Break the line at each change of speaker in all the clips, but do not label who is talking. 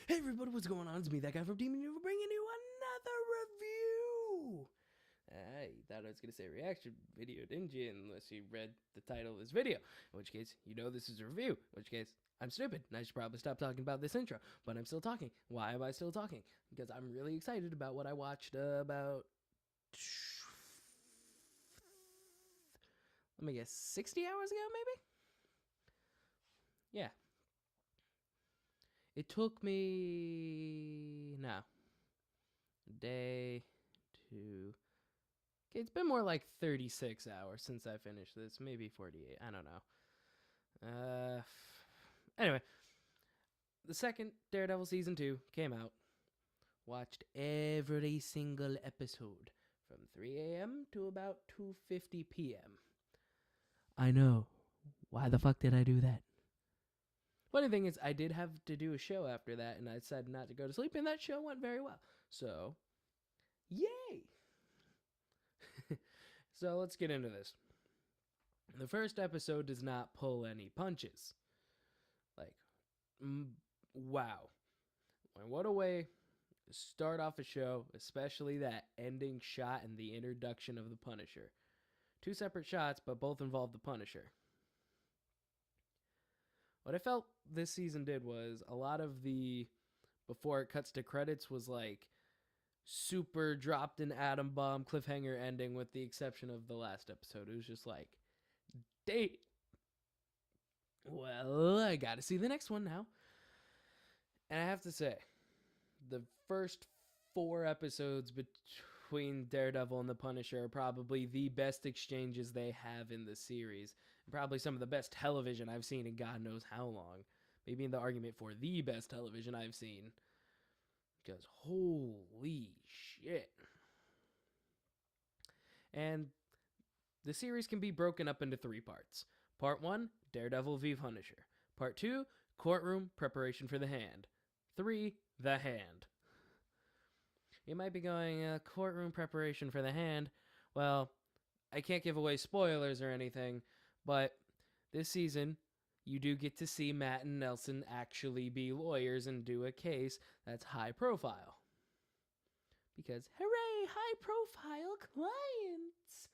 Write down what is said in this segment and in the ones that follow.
Hey everybody, what's going on? It's me, that guy from Demon Universe, bringing you another review. You thought I was going to say reaction video, didn't you? Unless you read the title of this video. In which case, you know this is a review. In which case, I'm stupid, and I should probably stop talking about this intro. But I'm still talking. Why am I still talking? Because I'm really excited about what I watched about... Let me guess, 60 hours ago, maybe? Yeah. It took me... No. Day, two... Okay, it's been more like 36 hours since I finished this. Maybe 48. I don't know. Anyway, the second Daredevil Season 2 came out. Watched every single episode from 3 a.m. to about 2:50 p.m. I know. Why the fuck did I do that? Funny thing is, I did have to do a show after that, and I decided not to go to sleep, and that show went very well. So, yay! So let's get into this. The first episode does not pull any punches. Like, wow. What a way to start off a show, especially that ending shot and the introduction of the Punisher. Two separate shots, but both involve the Punisher. What I felt this season did was a lot of the, before it cuts to credits, was like super dropped in atom bomb cliffhanger ending, with the exception of the last episode. It was just like, date. Well, I gotta see the next one now. And I have to say, the first 4 episodes between Daredevil and the Punisher are probably the best exchanges they have in the series. Probably some of the best television I've seen in God knows how long. Maybe in the argument for the best television I've seen. Because holy shit. And the series can be broken up into 3 parts. Part 1, Daredevil v Punisher. Part 2, courtroom preparation for the Hand. 3, the Hand. You might be going, courtroom preparation for the Hand. Well, I can't give away spoilers or anything, but this season, you do get to see Matt and Nelson actually be lawyers and do a case that's high profile. Because, hooray, high profile clients!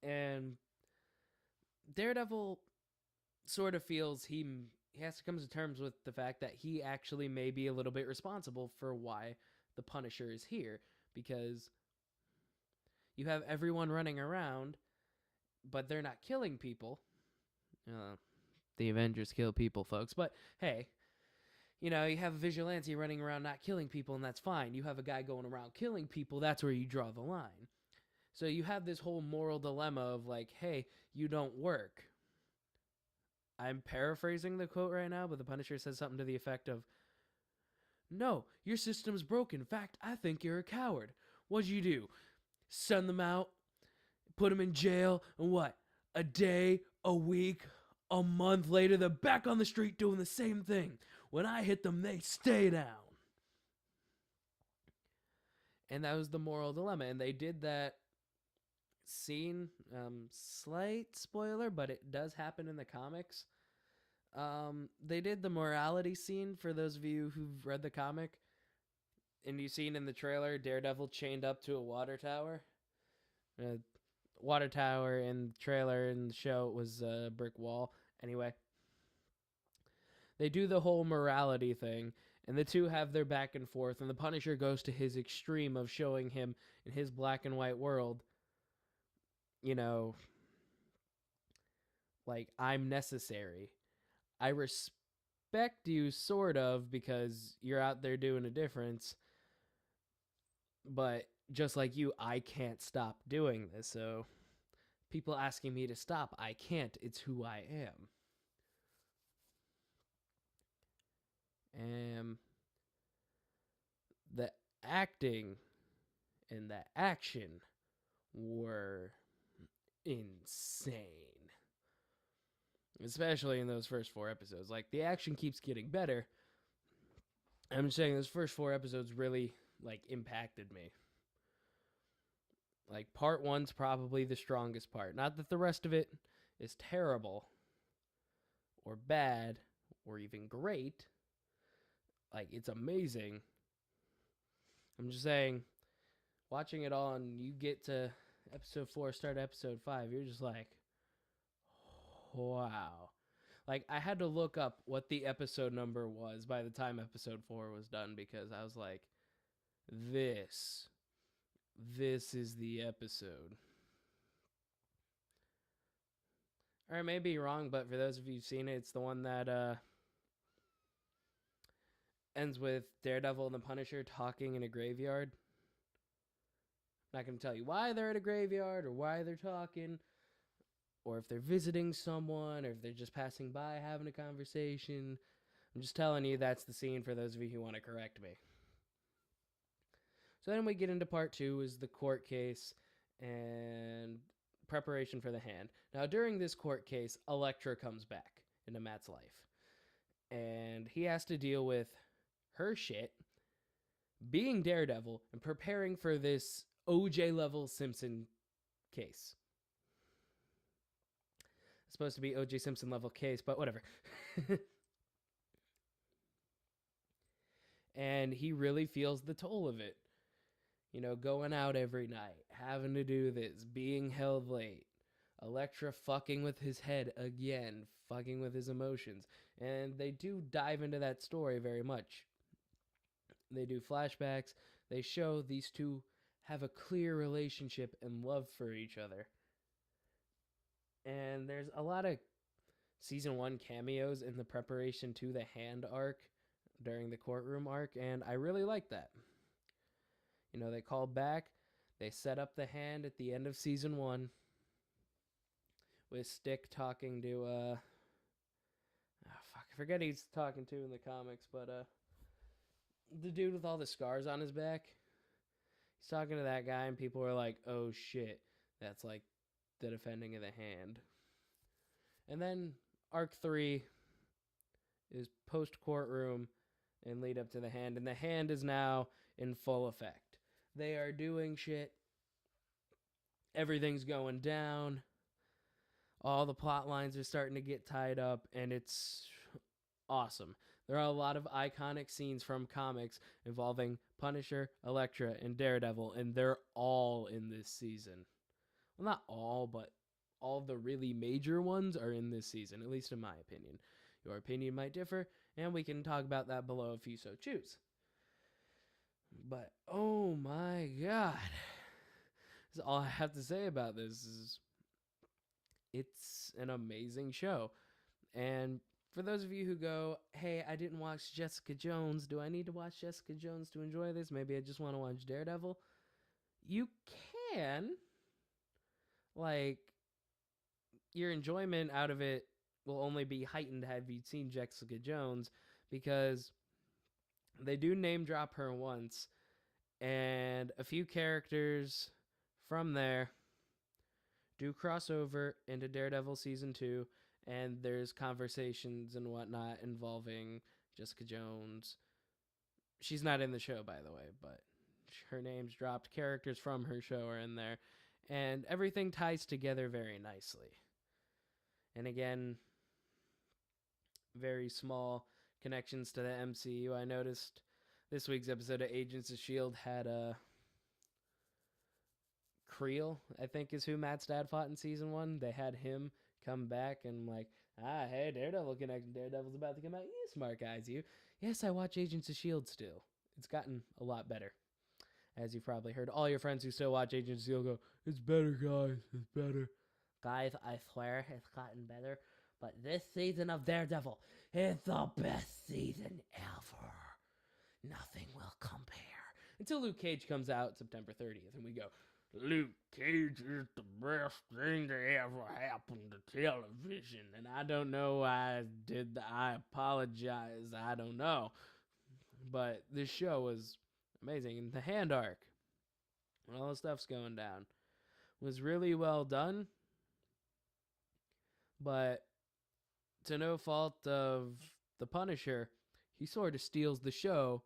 And Daredevil sort of feels he has to come to terms with the fact that he actually may be a little bit responsible for why the Punisher is here. Because you have everyone running around, but they're not killing people. The Avengers kill people, folks. But hey, you know, you have a vigilante running around not killing people, and that's fine. You have a guy going around killing people, that's where you draw the line. So you have this whole moral dilemma of like, hey, you don't work. I'm paraphrasing the quote right now, but the Punisher says something to the effect of, no, your system's broken. In fact, I think you're a coward. What'd you do? Send them out, put them in jail, and what? A day, a week, a month later, they're back on the street doing the same thing. When I hit them, they stay down. And that was the moral dilemma. And they did that scene, slight spoiler, but it does happen in the comics. They did the morality scene for those of you who've read the comic. And you've seen in the trailer, Daredevil chained up to a water tower. Water tower in the trailer, in the show it was a brick wall. Anyway, they do the whole morality thing, and the two have their back and forth, and the Punisher goes to his extreme of showing him in his black and white world, you know, like, I'm necessary. I respect you, sort of, because you're out there doing a difference, but just like you, I can't stop doing this. So people asking me to stop, I can't. It's who I am. And the acting and the action were insane. Especially in those first 4 episodes. Like, the action keeps getting better. I'm just saying those first 4 episodes really, like, impacted me. Like, part 1's probably the strongest part. Not that the rest of it is terrible or bad or even great. Like, it's amazing. I'm just saying, watching it all and you get to episode 4, start episode 5, you're just like, wow. Like, I had to look up what the episode number was by the time episode 4 was done, because I was like, this is the episode. Or I may be wrong, but for those of you who've seen it, it's the one that ends with Daredevil and the Punisher talking in a graveyard. I'm not going to tell you why they're at a graveyard or why they're talking, or if they're visiting someone, or if they're just passing by having a conversation. I'm just telling you that's the scene for those of you who want to correct me. So then we get into part 2, is the court case and preparation for the hand. Now, during this court case, Elektra comes back into Matt's life. And he has to deal with her shit, being Daredevil, and preparing for this OJ-level Simpson case. It's supposed to be O.J. Simpson level case, but whatever. And he really feels the toll of it. You know, going out every night, having to do this, being held late. Elektra fucking with his head again, fucking with his emotions. And they do dive into that story very much. They do flashbacks. They show these two have a clear relationship and love for each other. And there's a lot of season 1 cameos in the preparation to the hand arc during the courtroom arc, and I really like that. You know, they called back, they set up the hand at the end of season 1 with Stick talking to I forget who he's talking to in the comics, but the dude with all the scars on his back. He's talking to that guy, and people are like, oh shit, that's like the defending of the hand. And then arc 3 is post courtroom and lead up to the hand, and the hand is now in full effect. They are doing shit. Everything's going down. All the plot lines are starting to get tied up, and it's awesome. There are a lot of iconic scenes from comics involving Punisher, Elektra, and Daredevil, and they're all in this season. Well, not all, but all of the really major ones are in this season, at least in my opinion. Your opinion might differ, and we can talk about that below if you so choose. But, oh my god. That's all I have to say about this. It's an amazing show. And for those of you who go, hey, I didn't watch Jessica Jones. Do I need to watch Jessica Jones to enjoy this? Maybe I just want to watch Daredevil. You can. Like, your enjoyment out of it will only be heightened had you seen Jessica Jones, because they do name drop her once, and a few characters from there do cross over into Daredevil Season 2, and there's conversations and whatnot involving Jessica Jones. She's not in the show, by the way, but her name's dropped. Characters from her show are in there, and everything ties together very nicely. And again, very small connections to the MCU. I noticed this week's episode of Agents of S.H.I.E.L.D. had Creel, I think is who Matt's dad fought in season 1. They had him come back and like, hey, Daredevil connection. Daredevil's about to come out. You smart guys, you. Yes, I watch Agents of S.H.I.E.L.D. still. It's gotten a lot better. As you've probably heard, all your friends who still watch Agents of S.H.I.E.L.D. go, it's better, guys. It's better. Guys, I swear it's gotten better. But this season of Daredevil is the best season ever. Nothing will compare. Until Luke Cage comes out September 30th, and we go, Luke Cage is the best thing to ever happen to television. And I don't know why I did that. I apologize. I don't know. But this show was amazing. And the hand arc, when all the stuff's going down, was really well done. But to no fault of the Punisher, he sort of steals the show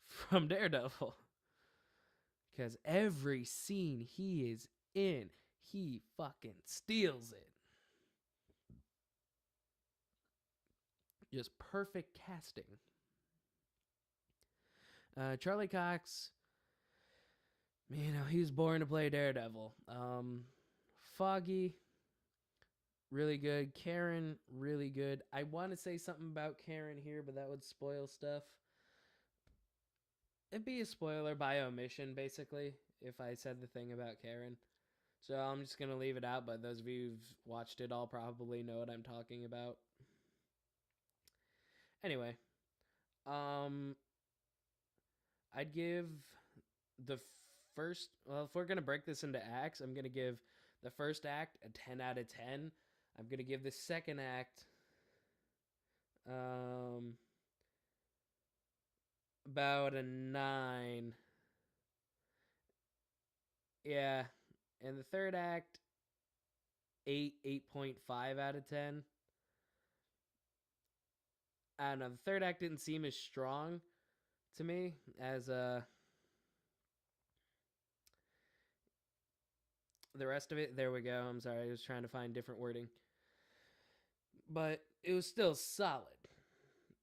from Daredevil. Because every scene he is in, he fucking steals it. Just perfect casting. Charlie Cox, he was born to play Daredevil. Foggy, really good. Karen, really good. I want to say something about Karen here, but that would spoil stuff. It'd be a spoiler by omission, basically, if I said the thing about Karen. So I'm just going to leave it out, but those of you who've watched it all probably know what I'm talking about. Anyway, I'd give the if we're going to break this into acts, I'm going to give the first act a 10 out of 10. I'm going to give the second act about a 9. Yeah. And the third act, 8.5 out of 10. I don't know. The third act didn't seem as strong to me as the rest of it. There we go. I'm sorry. I was trying to find different wording. But it was still solid.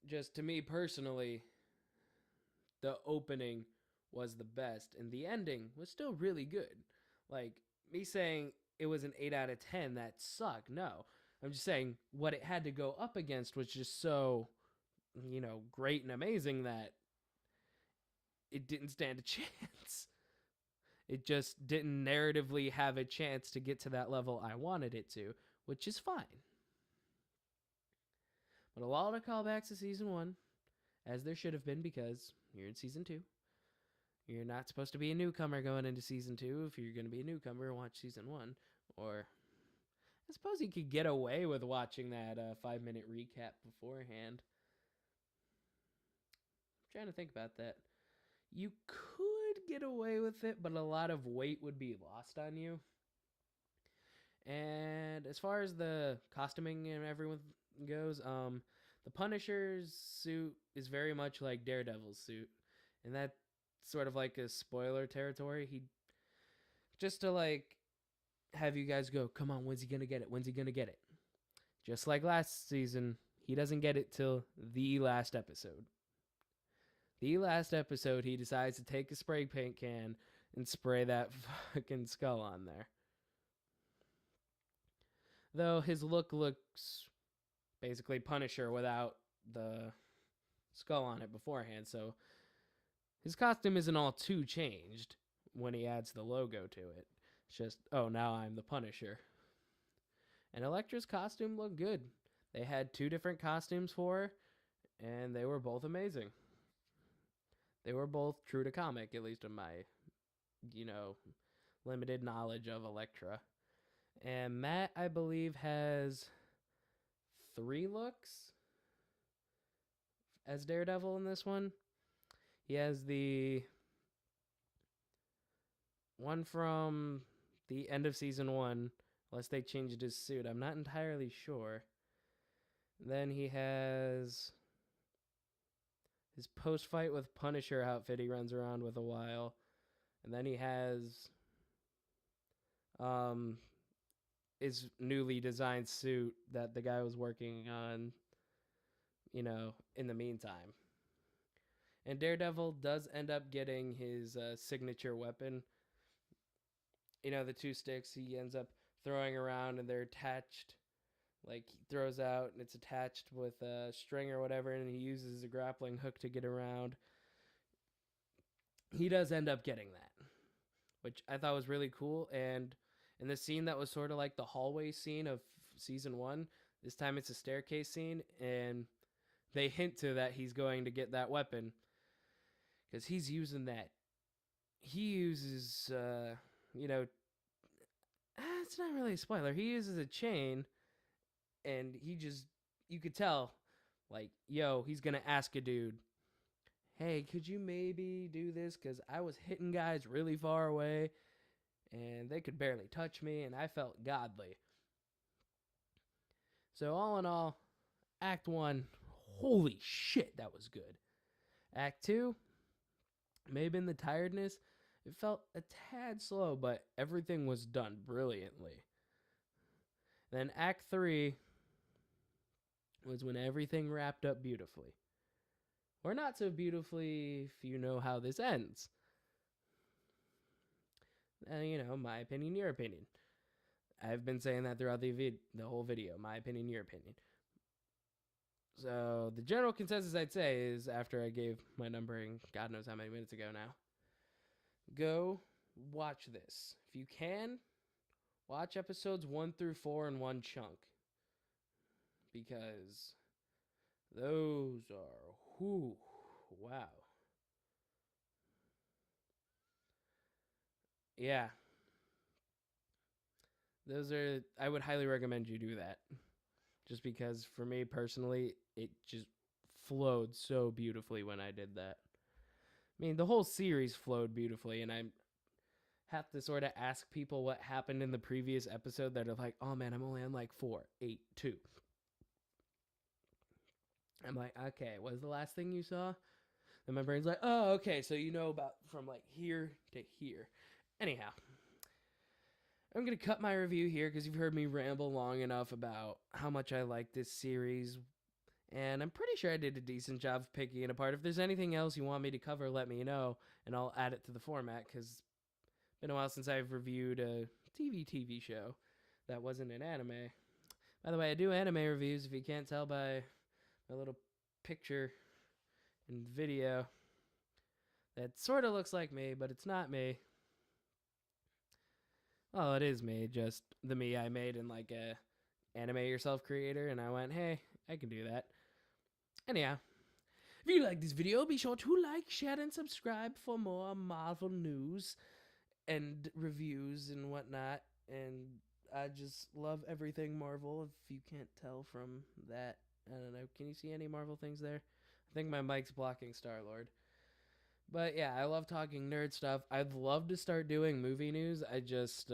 Just to me personally, the opening was the best, and the ending was still really good. Like, me saying it was an 8 out of 10, that sucked. No. I'm just saying what it had to go up against was just so, great and amazing that it didn't stand a chance. It just didn't narratively have a chance to get to that level I wanted it to, which is fine. But a lot of callbacks to season 1, as there should have been, because you're in season 2. You're not supposed to be a newcomer going into season 2. If you're going to be a newcomer, watch season 1. Or I suppose you could get away with watching that 5-minute recap beforehand. I'm trying to think about that. You could get away with it, but a lot of weight would be lost on you. And as far as the costuming and everyone goes, the Punisher's suit is very much like Daredevil's suit. And that's sort of like a spoiler territory. He just to like have you guys go, come on, when's he gonna get it? When's he gonna get it? Just like last season, he doesn't get it till the last episode. The last episode, he decides to take a spray paint can and spray that fucking skull on there. Though his look looks basically Punisher without the skull on it beforehand, so his costume isn't all too changed when he adds the logo to it. It's just, oh, now I'm the Punisher. And Elektra's costume looked good. They had 2 different costumes for her, and they were both amazing. They were both true to comic, at least in my, limited knowledge of Elektra. And Matt, I believe, has 3 looks as Daredevil in this one. He has the one from the end of season 1, unless they changed his suit. I'm not entirely sure. Then he has his post-fight with Punisher outfit he runs around with a while. And then he has his newly designed suit that the guy was working on, in the meantime. And Daredevil does end up getting his signature weapon. The 2 sticks he ends up throwing around, and they're attached. Like, he throws out, and it's attached with a string or whatever, and he uses a grappling hook to get around. He does end up getting that, which I thought was really cool. And in the scene that was sort of like the hallway scene of season 1, this time it's a staircase scene, and they hint to that he's going to get that weapon. Because he's using that. He uses, it's not really a spoiler. He uses a chain, and you could tell, like, he's going to ask a dude, hey, could you maybe do this? Because I was hitting guys really far away, and they could barely touch me, and I felt godly. So all in all, Act 1, holy shit, that was good. Act 2, maybe in the tiredness, it felt a tad slow, but everything was done brilliantly. Then Act 3, was when everything wrapped up beautifully. Or not so beautifully if you know how this ends. My opinion, your opinion. I've been saying that throughout the whole video. My opinion, your opinion. So the general consensus I'd say is after I gave my numbering, God knows how many minutes ago now, go watch this. If you can, watch episodes 1 through 4 in one chunk. Because those are, whoo, wow. Yeah. I would highly recommend you do that. Just because for me personally, it just flowed so beautifully when I did that. I mean, the whole series flowed beautifully, and I have to sort of ask people what happened in the previous episode that are like, oh man, I'm only on like 4, 8, 2. I'm like, okay, what was the last thing you saw? And my brain's like, oh, okay, so you know about from like here to here. Anyhow, I'm going to cut my review here because you've heard me ramble long enough about how much I like this series. And I'm pretty sure I did a decent job of picking it apart. If there's anything else you want me to cover, let me know, and I'll add it to the format because it's been a while since I've reviewed a TV show that wasn't an anime. By the way, I do anime reviews if you can't tell by my little picture and video. That sort of looks like me, but it's not me. Well, it is me, just the me I made in like a anime yourself creator, and I went, hey, I can do that. Anyhow, if you like this video, be sure to like, share, and subscribe for more Marvel news and reviews and whatnot. And I just love everything Marvel, if you can't tell from that. I don't know. Can you see any Marvel things there? I think my mic's blocking Star-Lord. But yeah, I love talking nerd stuff. I'd love to start doing movie news. I just,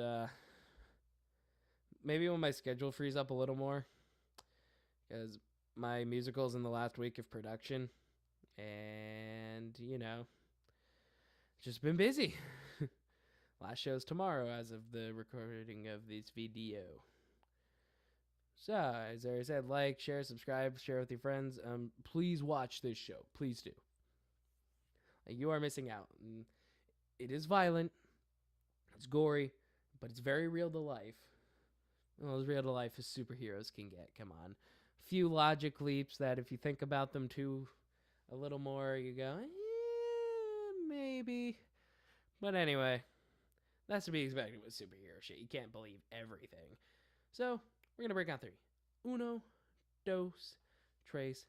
maybe when my schedule frees up a little more. Because my musical's in the last week of production. And, just been busy. Last show's tomorrow as of the recording of this video. So, as I said, like, share, subscribe, share with your friends. Please watch this show. Please do. You are missing out. It is violent. It's gory. But it's very real to life. Well, as real to life as superheroes can get. Come on. Few logic leaps that if you think about them too a little more, you go, maybe. But anyway, that's to be expected with superhero shit. You can't believe everything. So, we're going to break on 3. Uno, dos, tres,